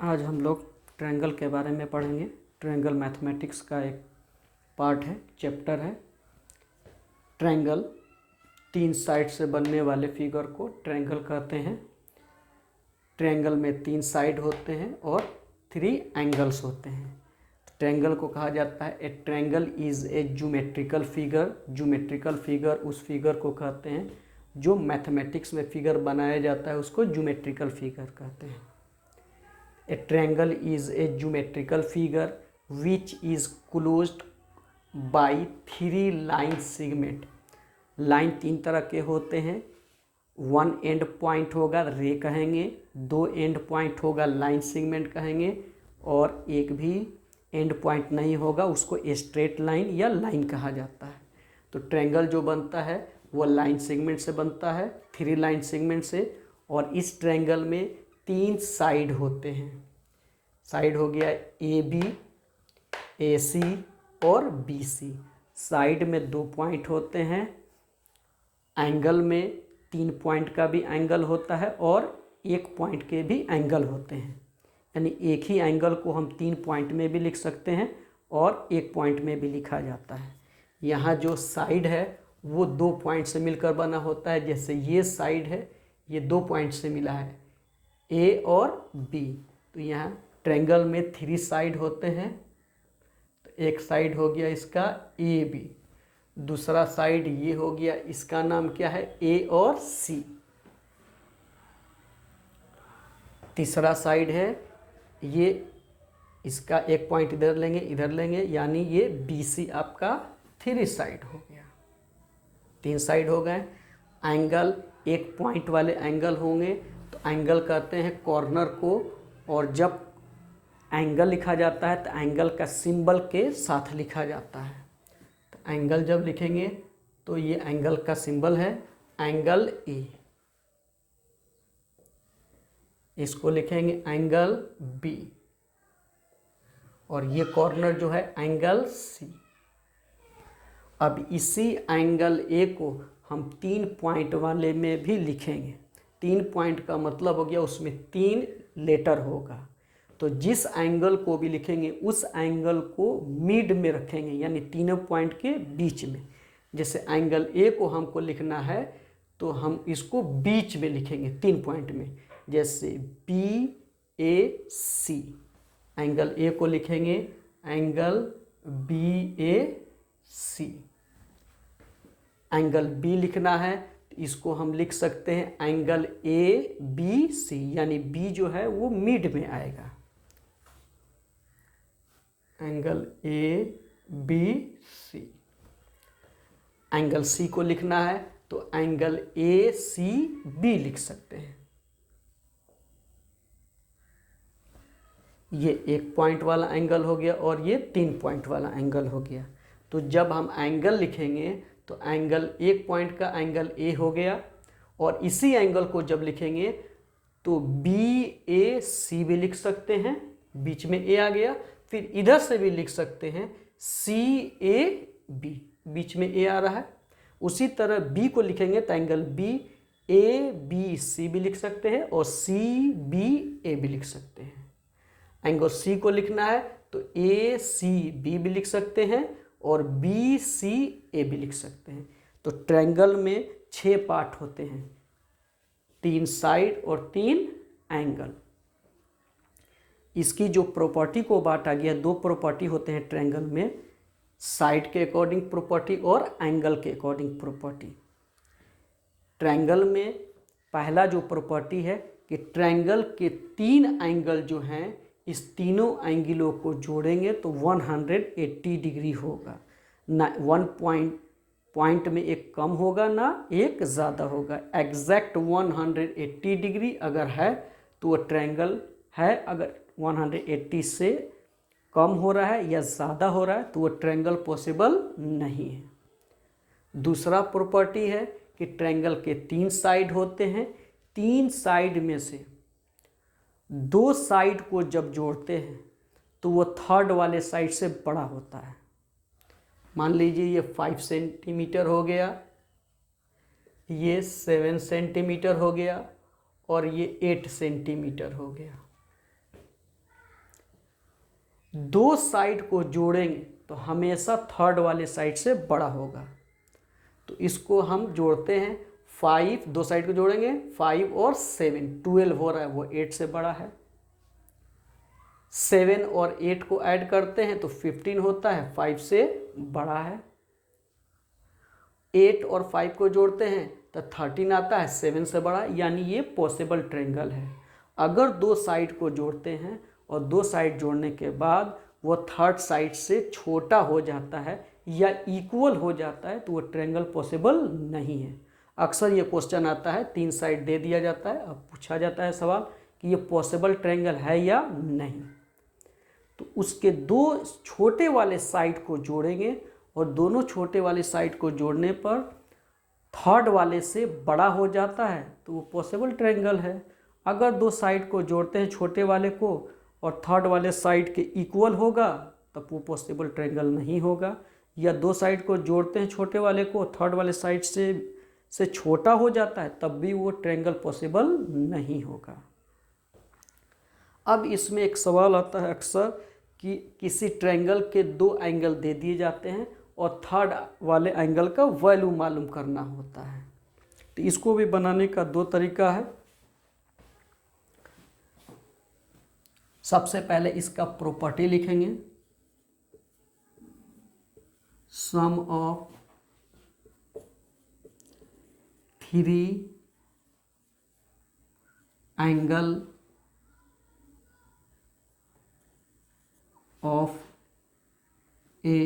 आज हम लोग ट्रायंगल के बारे में पढ़ेंगे। ट्रायंगल मैथमेटिक्स का एक पार्ट है, चैप्टर है। ट्रायंगल, तीन साइड से बनने वाले फिगर को ट्रायंगल कहते हैं। ट्रायंगल में तीन साइड होते हैं और 3 एंगल्स होते हैं। ट्रायंगल को कहा जाता है ए triangle is a geometrical figure. Geometrical figure उस फिगर को कहते हैं जो मैथमेटिक्स में फिगर बनाया जाता है, उसको ज्योमेट्रिकल फिगर कहते हैं। A triangle is a geometrical figure which is closed by 3 line segment। Line तीन तरह के होते हैं। 1 एंड पॉइंट होगा, रे कहेंगे। 2 एंड पॉइंट होगा, लाइन सेगमेंट कहेंगे। और एक भी एंड पॉइंट नहीं होगा, उसको स्ट्रेट लाइन या लाइन कहा जाता है। तो ट्रायंगल जो बनता है वो लाइन सेगमेंट से बनता है, 3 लाइन सेगमेंट से। और इस ट्रायंगल में 3 साइड होते हैं। साइड हो गया AB, AC और BC। साइड में 2 पॉइंट होते हैं। एंगल में 3 पॉइंट का भी एंगल होता है और 1 पॉइंट के भी एंगल होते हैं। यानी एक ही एंगल को हम 3 पॉइंट में भी लिख सकते हैं और 1 पॉइंट में भी लिखा जाता है। यहाँ जो साइड है वो 2 पॉइंट से मिलकर बना होता है। जैसे ये साइड है, ये 2 पॉइंट से मिला है, A और B। तो यहाँ ट्रायंगल में 3 साइड होते हैं। तो एक साइड हो गया इसका AB, दूसरा साइड ये हो गया, इसका नाम क्या है, A और C। तीसरा साइड है ये, इसका 1 पॉइंट इधर लेंगे, इधर लेंगे, यानी ये BC आपका 3 साइड हो गया। 3 साइड हो गए। एंगल 1 पॉइंट वाले एंगल होंगे तो एंगल कहते हैं कॉर्नर को। और जब एंगल लिखा जाता है तो एंगल का सिंबल के साथ लिखा जाता है। तो एंगल जब लिखेंगे तो ये एंगल का सिंबल है एंगल A। इसको लिखेंगे एंगल B। और ये कॉर्नर जो है एंगल C। अब इसी एंगल A को हम 3 पॉइंट वाले में भी लिखेंगे। 3 पॉइंट का मतलब हो गया उसमें 3 लेटर होगा। तो जिस एंगल को भी लिखेंगे उस एंगल को मिड में रखेंगे, यानी तीनों पॉइंट के बीच में। जैसे एंगल A को हमको लिखना है तो हम इसको बीच में लिखेंगे 3 पॉइंट में। जैसे BAC, एंगल A को लिखेंगे एंगल BAC। एंगल B लिखना है तो इसको हम लिख सकते हैं एंगल ABC, यानी B जो है वो मिड में आएगा। Angle ABC। एंगल C को लिखना है तो एंगल ACB लिख सकते हैं। ये 1 पॉइंट वाला एंगल हो गया और ये 3 पॉइंट वाला एंगल हो गया। तो जब हम एंगल लिखेंगे तो एंगल 1 पॉइंट का एंगल A हो गया। और इसी एंगल को जब लिखेंगे तो BAC भी लिख सकते हैं, बीच में A आ गया। फिर इधर से भी लिख सकते हैं CAB, बीच में A आ रहा है। उसी तरह B को लिखेंगे तो एंगल BABC भी लिख सकते हैं और CBA भी लिख सकते हैं। एंगल C को लिखना है तो ACB भी लिख सकते हैं और BCA भी लिख सकते हैं। तो ट्रायंगल में 6 पार्ट होते हैं, 3 साइड और 3 एंगल। इसकी जो प्रॉपर्टी को बांटा गया, 2 प्रॉपर्टी होते हैं ट्रायंगल में, साइड के अकॉर्डिंग प्रॉपर्टी और एंगल के अकॉर्डिंग प्रॉपर्टी। ट्रायंगल में पहला जो प्रॉपर्टी है कि ट्रायंगल के 3 एंगल जो हैं, इस तीनों एंगलों को जोड़ेंगे तो 180 डिग्री होगा। ना 1 पॉइंट में एक कम होगा ना एक ज़्यादा होगा। एग्जैक्ट 180 डिग्री अगर है तो वो ट्रायंगल है। अगर 180 से कम हो रहा है या ज़्यादा हो रहा है तो वो ट्रायंगल पॉसिबल नहीं है। दूसरा प्रॉपर्टी है कि ट्रायंगल के 3 साइड होते हैं। 3 साइड में से 2 साइड को जब जोड़ते हैं तो वो थर्ड वाले साइड से बड़ा होता है। मान लीजिए ये 5 सेंटीमीटर हो गया, ये 7 सेंटीमीटर हो गया और ये 8 सेंटीमीटर हो गया। दो साइड को जोड़ेंगे तो हमेशा थर्ड वाले साइड से बड़ा होगा। तो इसको हम जोड़ते हैं, 5, दो साइड को जोड़ेंगे 5 और 7, 12 हो रहा है, वो 8 से बड़ा है। 7 और 8 को ऐड करते हैं तो 15 होता है, 5 से बड़ा है। 8 और 5 को जोड़ते हैं तो 13 आता है, 7 से बड़ा, यानी ये पॉसिबल ट्रायंगल है। अगर दो साइड को जोड़ते हैं और दो साइड जोड़ने के बाद वो थर्ड साइड से छोटा हो जाता है या इक्वल हो जाता है तो वो ट्रायंगल पॉसिबल नहीं है। अक्सर ये क्वेश्चन आता है, 3 साइड दे दिया जाता है, अब पूछा जाता है सवाल कि ये पॉसिबल ट्रायंगल है या नहीं। तो उसके दो छोटे वाले साइड को जोड़ेंगे और दोनों छोटे वाले साइड को जोड़ने पर थर्ड वाले से बड़ा हो जाता है तो वो पॉसिबल ट्रायंगल है। अगर दो साइड को जोड़ते हैं छोटे वाले को और थर्ड वाले साइड के इक्वल होगा तब वो पॉसिबल ट्रायंगल नहीं होगा, या दो साइड को जोड़ते हैं छोटे वाले को थर्ड वाले साइड से छोटा हो जाता है तब भी वो ट्रायंगल पॉसिबल नहीं होगा। अब इसमें एक सवाल आता है अक्सर कि किसी ट्रायंगल के दो एंगल दे दिए जाते हैं और थर्ड वाले एंगल का वैल्यू मालूम करना होता है। तो इसको भी बनाने का दो तरीका है। सबसे पहले इसका प्रॉपर्टी लिखेंगे, sum of 3 angle of a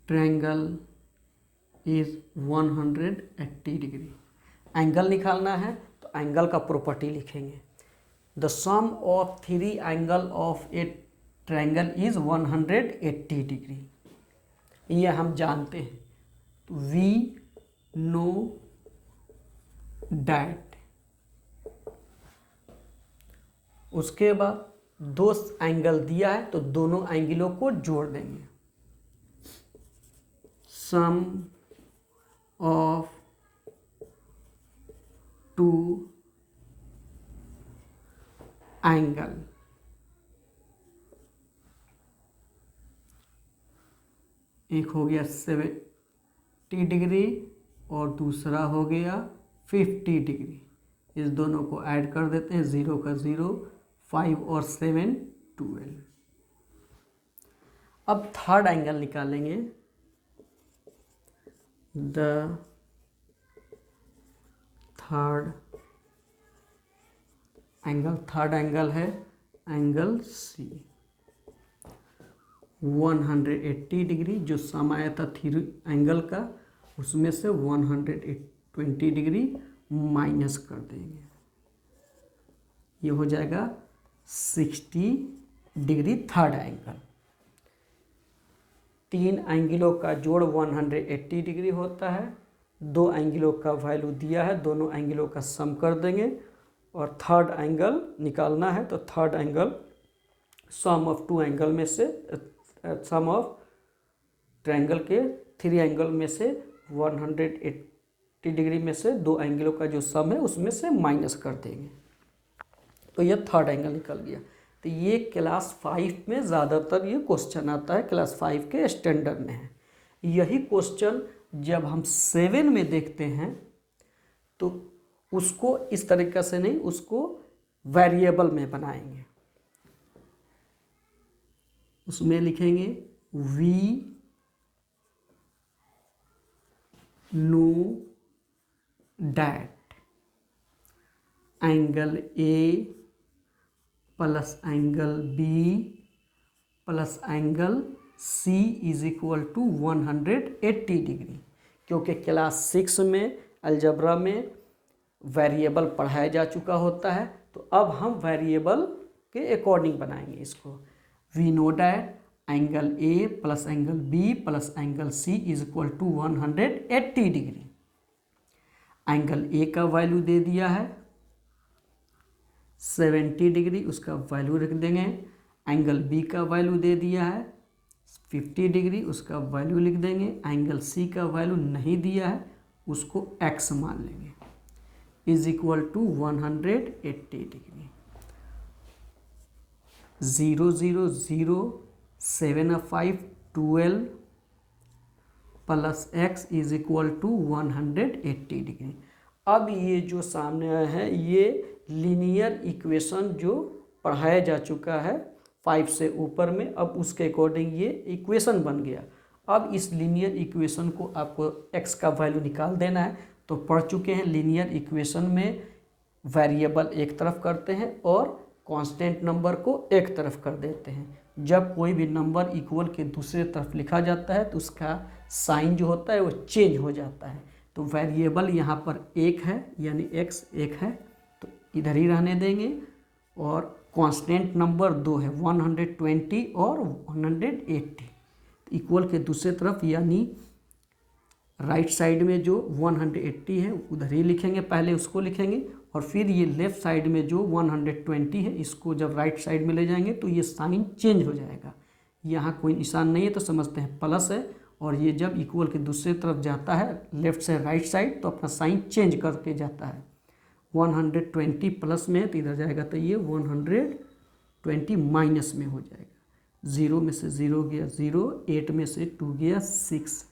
triangle is 180 degree. Angle निकालना है तो एंगल का प्रॉपर्टी लिखेंगे, the sum of 3 angle of a triangle is 180 degree. ये हम जानते हैं, तो वी नो डैट। उसके बाद दो एंगल दिया है तो दोनों एंगलों को जोड़ देंगे, सम ऑफ 2 एंगल, एक हो गया 70 डिग्री और दूसरा हो गया 50 डिग्री। इस दोनों को ऐड कर देते हैं, 0 का 0, 5 और 7 12। अब थर्ड एंगल निकालेंगे, द थर्ड एंगल है एंगल सी, 180 डिग्री। जो सम आया था 3 एंगल का उसमें से 120 डिग्री माइनस कर देंगे, ये हो जाएगा 60 डिग्री थर्ड एंगल। 3 एंगलों का जोड़ 180 डिग्री होता है, 2 एंगलों का वैल्यू दिया है, दोनों एंगलों का सम कर देंगे और थर्ड एंगल निकालना है। तो third angle sum of 2 angle में से, सम ऑफ ट्रायंगल के 3 एंगल में से 180 डिग्री में से 2 एंगलों का जो सम है उसमें से माइनस कर देंगे, तो यह थर्ड एंगल निकल गया। तो ये क्लास 5 में ज़्यादातर ये क्वेश्चन आता है, क्लास 5 के स्टैंडर्ड में है। यही क्वेश्चन जब हम 7 में देखते हैं तो उसको इस तरीक़े से नहीं, उसको वेरिएबल में बनाएंगे। उसमें लिखेंगे we know that angle A plus angle B plus angle C is equal to 180 degree. क्योंकि क्लास 6 में अलजबरा में वेरिएबल पढ़ाया जा चुका होता है, तो अब हम वेरिएबल के अकॉर्डिंग बनाएंगे इसको। We know that angle A plus angle B plus angle C is equal to 180 degree. Angle A का वैल्यू दे दिया है 70 डिग्री, उसका वैल्यू रख देंगे। एंगल बी का वैल्यू दे दिया है 50 डिग्री, उसका वैल्यू लिख देंगे। एंगल सी का वैल्यू नहीं दिया है, उसको एक्स मान लेंगे, is equal to 180 degree. 0 0 0 7 5 12 plus x is equal to 180 degree. अब ये जो सामने आया है ये लीनियर इक्वेशन जो पढ़ाया जा चुका है 5 से ऊपर में, अब उसके अकॉर्डिंग ये इक्वेशन बन गया। अब इस लीनियर इक्वेशन को आपको x का वैल्यू निकाल देना है। तो पढ़ चुके हैं लीनियर इक्वेशन में वेरिएबल एक तरफ करते हैं और कांस्टेंट नंबर को एक तरफ कर देते हैं। जब कोई भी नंबर इक्वल के दूसरे तरफ लिखा जाता है तो उसका साइन जो होता है वो चेंज हो जाता है। तो वेरिएबल यहाँ पर एक है यानी x एक है तो इधर ही रहने देंगे, और कांस्टेंट नंबर 2 है 120 और 180 इक्वल के दूसरे तरफ यानी राइट साइड में जो 180 है उधर ही लिखेंगे, पहले उसको लिखेंगे और फिर ये लेफ़्ट साइड में जो 120 है इसको जब राइट साइड में ले जाएंगे तो ये साइन चेंज हो जाएगा। यहाँ कोई निशान नहीं है तो समझते हैं प्लस है, और ये जब इक्वल के दूसरे तरफ जाता है लेफ़्ट से राइट साइड तो अपना साइन चेंज करके जाता है। 120 प्लस में है तो इधर जाएगा तो ये 120 माइनस में हो जाएगा। 0 में से 0 गया 0, 8 में से 2 गया 6,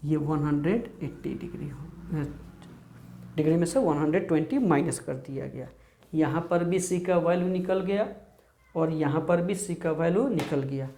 ये 180 डिग्री में से 120 माइनस कर दिया गया। यहाँ पर भी c का वैल्यू निकल गया और यहाँ पर भी c का वैल्यू निकल गया।